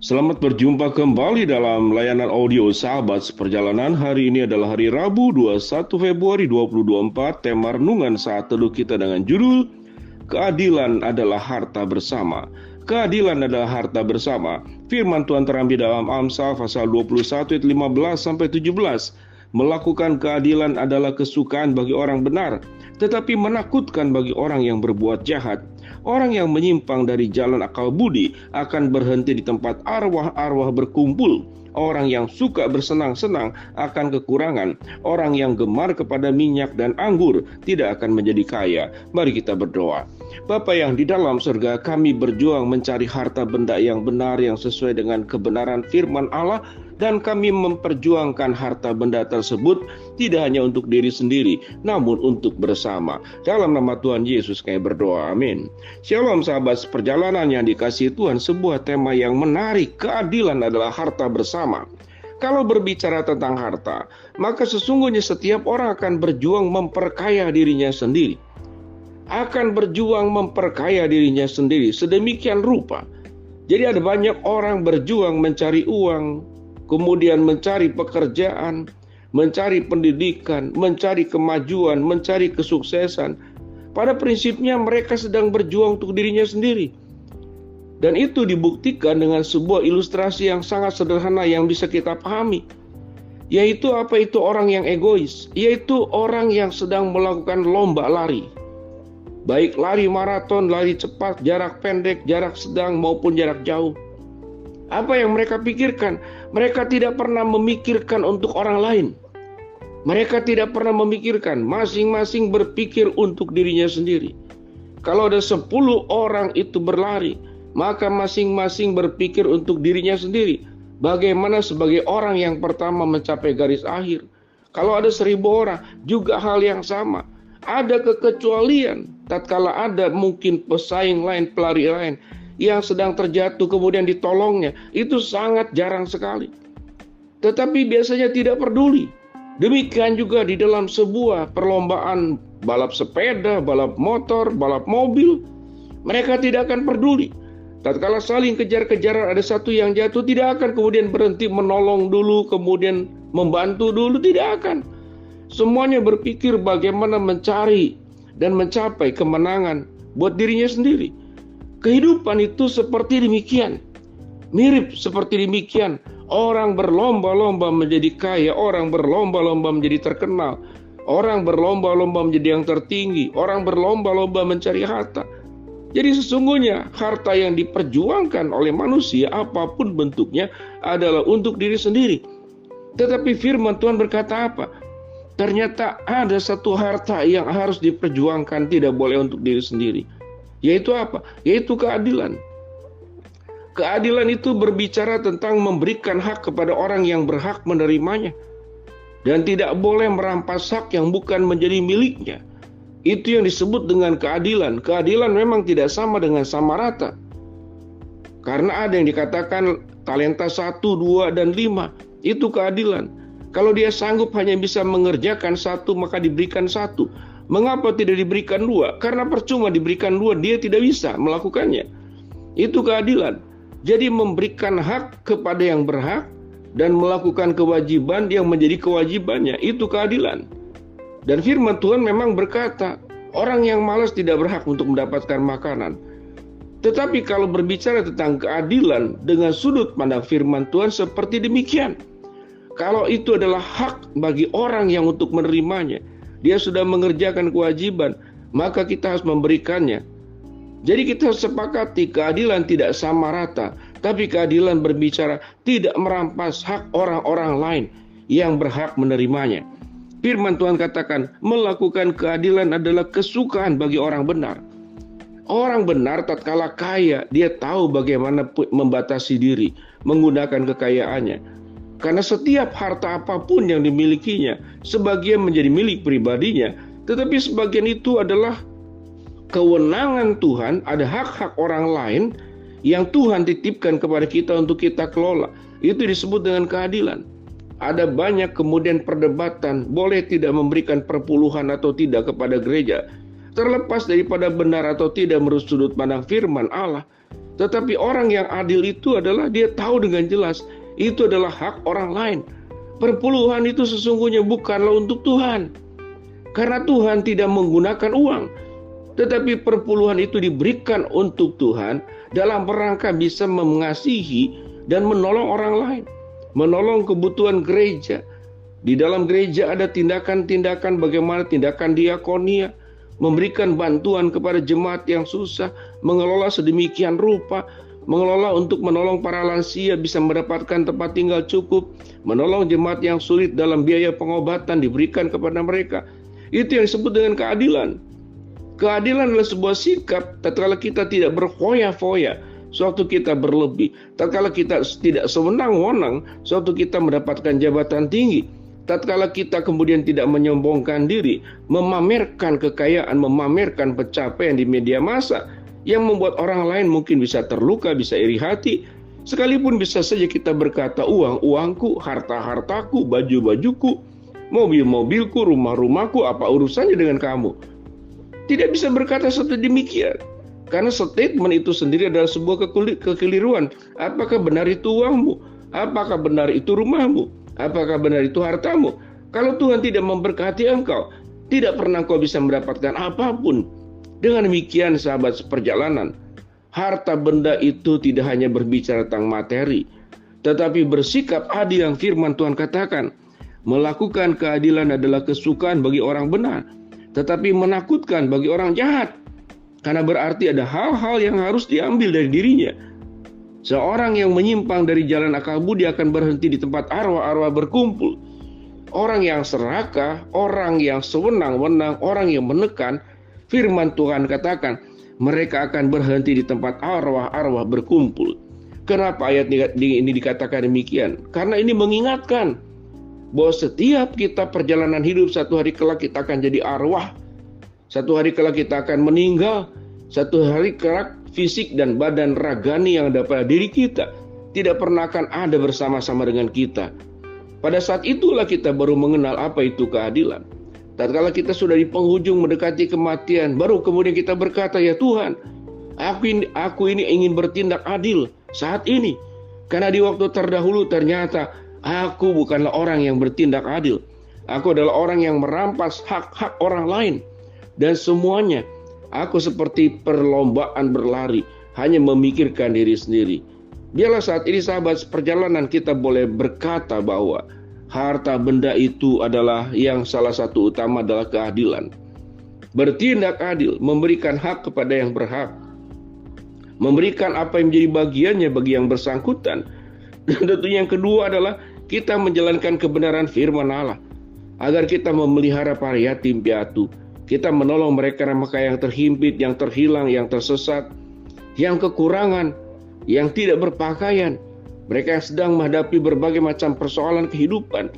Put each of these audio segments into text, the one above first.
Selamat berjumpa kembali dalam layanan audio Sahabat Seperjalanan. Hari ini adalah hari Rabu 21 Februari 2024. Tema renungan saat teduh kita dengan judul Keadilan adalah harta bersama. Keadilan adalah harta bersama. Firman Tuhan terambil dalam Amsal pasal 21 ayat 15 sampai 17. Melakukan keadilan adalah kesukaan bagi orang benar, tetapi menakutkan bagi orang yang berbuat jahat. Orang yang menyimpang dari jalan akal budi akan berhenti di tempat arwah-arwah berkumpul. Orang yang suka bersenang-senang akan kekurangan. Orang yang gemar kepada minyak dan anggur tidak akan menjadi kaya. Mari kita berdoa. Bapa yang di dalam surga, kami berjuang mencari harta benda yang benar yang sesuai dengan kebenaran firman Allah, dan kami memperjuangkan harta benda tersebut tidak hanya untuk diri sendiri, namun untuk bersama. Dalam nama Tuhan Yesus kami berdoa, amin. Shalom sahabat seperjalanan yang dikasihi Tuhan, sebuah tema yang menarik. Keadilan adalah harta bersama. Kalau berbicara tentang harta, maka sesungguhnya setiap orang akan berjuang memperkaya dirinya sendiri. Akan berjuang memperkaya dirinya sendiri sedemikian rupa. Jadi ada banyak orang berjuang mencari uang, kemudian mencari pekerjaan, mencari pendidikan, mencari kemajuan, mencari kesuksesan. Pada prinsipnya mereka sedang berjuang untuk dirinya sendiri. Dan itu dibuktikan dengan sebuah ilustrasi yang sangat sederhana yang bisa kita pahami. Yaitu apa itu orang yang egois? Yaitu orang yang sedang melakukan lomba lari. Baik lari maraton, lari cepat, jarak pendek, jarak sedang maupun jarak jauh. Apa yang mereka pikirkan? Mereka tidak pernah memikirkan untuk orang lain. Mereka tidak pernah memikirkan, masing-masing berpikir untuk dirinya sendiri. Kalau ada 10 orang itu berlari, maka masing-masing berpikir untuk dirinya sendiri. Bagaimana sebagai orang yang pertama mencapai garis akhir. Kalau ada 1000 orang, juga hal yang sama. Ada kekecualian, tatkala ada mungkin pesaing lain, pelari lain yang sedang terjatuh kemudian ditolongnya, itu sangat jarang sekali. Tetapi biasanya tidak peduli. Demikian juga di dalam sebuah perlombaan balap sepeda, balap motor, balap mobil, mereka tidak akan peduli. Tatkala saling kejar-kejaran ada satu yang jatuh, tidak akan kemudian berhenti menolong dulu, kemudian membantu dulu, tidak akan. Semuanya berpikir bagaimana mencari dan mencapai kemenangan buat dirinya sendiri. Kehidupan itu seperti demikian. Mirip seperti demikian. Orang berlomba-lomba menjadi kaya, orang berlomba-lomba menjadi terkenal, orang berlomba-lomba menjadi yang tertinggi, orang berlomba-lomba mencari harta. Jadi sesungguhnya harta yang diperjuangkan oleh manusia apapun bentuknya adalah untuk diri sendiri. Tetapi firman Tuhan berkata apa? Ternyata ada satu harta yang harus diperjuangkan, tidak boleh untuk diri sendiri. Yaitu apa? Yaitu keadilan. Keadilan itu berbicara tentang memberikan hak kepada orang yang berhak menerimanya. Dan tidak boleh merampas hak yang bukan menjadi miliknya. Itu yang disebut dengan keadilan. Keadilan memang tidak sama dengan sama rata. Karena ada yang dikatakan talenta 1, 2, dan 5. Itu keadilan. Kalau dia sanggup hanya bisa mengerjakan 1, maka diberikan 1. Mengapa tidak diberikan 2? Karena percuma diberikan 2, dia tidak bisa melakukannya. Itu keadilan. Jadi memberikan hak kepada yang berhak dan melakukan kewajiban yang menjadi kewajibannya, itu keadilan. Dan firman Tuhan memang berkata, orang yang malas tidak berhak untuk mendapatkan makanan. Tetapi kalau berbicara tentang keadilan dengan sudut pandang firman Tuhan seperti demikian. Kalau itu adalah hak bagi orang yang untuk menerimanya, dia sudah mengerjakan kewajiban, maka kita harus memberikannya. Jadi kita harus sepakati keadilan tidak sama rata, tapi keadilan berbicara tidak merampas hak orang-orang lain yang berhak menerimanya. Firman Tuhan katakan, melakukan keadilan adalah kesukaan bagi orang benar. Orang benar tatkala kaya, dia tahu bagaimana membatasi diri, menggunakan kekayaannya. Karena setiap harta apapun yang dimilikinya, sebagian menjadi milik pribadinya, tetapi sebagian itu adalah kewenangan Tuhan, ada hak-hak orang lain yang Tuhan titipkan kepada kita untuk kita kelola. Itu disebut dengan keadilan. Ada banyak kemudian perdebatan, boleh tidak memberikan perpuluhan atau tidak kepada gereja. Terlepas daripada benar atau tidak menurut sudut pandang firman Allah, Tetapi orang yang adil itu adalah dia tahu dengan jelas itu adalah hak orang lain. Perpuluhan itu sesungguhnya bukanlah untuk Tuhan. Karena Tuhan tidak menggunakan uang. Tetapi perpuluhan itu diberikan untuk Tuhan dalam rangka bisa mengasihi dan menolong orang lain. Menolong kebutuhan gereja. Di dalam gereja ada tindakan-tindakan bagaimana tindakan diakonia, memberikan bantuan kepada jemaat yang susah, mengelola sedemikian rupa, mengelola untuk menolong para lansia bisa mendapatkan tempat tinggal cukup, menolong jemaat yang sulit dalam biaya pengobatan diberikan kepada mereka. Itu yang disebut dengan keadilan. Keadilan adalah sebuah sikap tatkala kita tidak berfoya-foya, suatu kita berlebih, tatkala kita tidak sewenang-wenang, suatu kita mendapatkan jabatan tinggi, tatkala kita kemudian tidak menyombongkan diri, memamerkan kekayaan, memamerkan pencapaian di media massa yang membuat orang lain mungkin bisa terluka, bisa iri hati. Sekalipun bisa saja kita berkata uang-uangku, harta-hartaku, baju-bajuku, mobil-mobilku, rumah-rumahku, apa urusannya dengan kamu? Tidak bisa berkata seperti demikian. Karena statement itu sendiri adalah sebuah kekeliruan. Apakah benar itu uangmu? Apakah benar itu rumahmu? Apakah benar itu hartamu? Kalau Tuhan tidak memberkati engkau, tidak pernah engkau bisa mendapatkan apapun. Dengan demikian sahabat seperjalanan, harta benda itu tidak hanya berbicara tentang materi, tetapi bersikap adil yang firman Tuhan katakan. Melakukan keadilan adalah kesukaan bagi orang benar, tetapi menakutkan bagi orang jahat. Karena berarti ada hal-hal yang harus diambil dari dirinya. Seorang yang menyimpang dari jalan akal budi akan berhenti di tempat arwah-arwah berkumpul. Orang yang serakah, orang yang sewenang-wenang, orang yang menekan, firman Tuhan katakan, mereka akan berhenti di tempat arwah-arwah berkumpul. Kenapa ayat ini dikatakan demikian? Karena ini mengingatkan bahwa setiap kita perjalanan hidup, satu hari kelak kita akan jadi arwah. Satu hari kelak kita akan meninggal. Satu hari kelak fisik dan badan ragani yang ada pada diri kita tidak pernah akan ada bersama-sama dengan kita. Pada saat itulah kita baru mengenal apa itu keadilan. Tatkala kita sudah di penghujung mendekati kematian, baru kemudian kita berkata, ya Tuhan, aku ini ingin bertindak adil saat ini. Karena di waktu terdahulu ternyata aku bukanlah orang yang bertindak adil. Aku adalah orang yang merampas hak-hak orang lain. Dan semuanya, aku seperti perlombaan berlari, hanya memikirkan diri sendiri. Biarlah saat ini sahabat perjalanan kita boleh berkata bahwa harta benda itu adalah yang salah satu utama adalah keadilan. Bertindak adil, memberikan hak kepada yang berhak. Memberikan apa yang menjadi bagiannya bagi yang bersangkutan. Dan tentunya yang kedua adalah kita menjalankan kebenaran firman Allah. Agar kita memelihara para yatim piatu. Kita menolong mereka yang terhimpit, yang terhilang, yang tersesat, yang kekurangan, yang tidak berpakaian. Mereka yang sedang menghadapi berbagai macam persoalan kehidupan.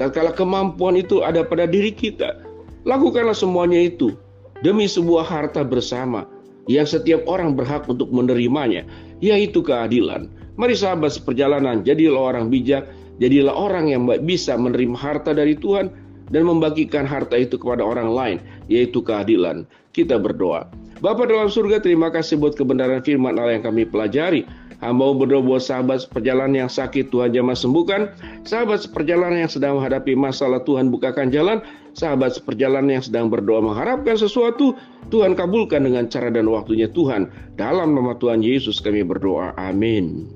Tatkala kemampuan itu ada pada diri kita, lakukanlah semuanya itu demi sebuah harta bersama yang setiap orang berhak untuk menerimanya, yaitu keadilan. Mari sahabat seperjalanan, jadilah orang bijak, jadilah orang yang bisa menerima harta dari Tuhan dan membagikan harta itu kepada orang lain, yaitu keadilan. Kita berdoa. Bapa dalam surga, terima kasih buat kebenaran firman Allah yang kami pelajari. Hamba berdoa buat sahabat seperjalanan yang sakit, Tuhan jamah sembuhkan. Sahabat seperjalanan yang sedang menghadapi masalah, Tuhan bukakan jalan. Sahabat seperjalanan yang sedang berdoa mengharapkan sesuatu, Tuhan kabulkan dengan cara dan waktunya Tuhan. Dalam nama Tuhan Yesus kami berdoa. Amin.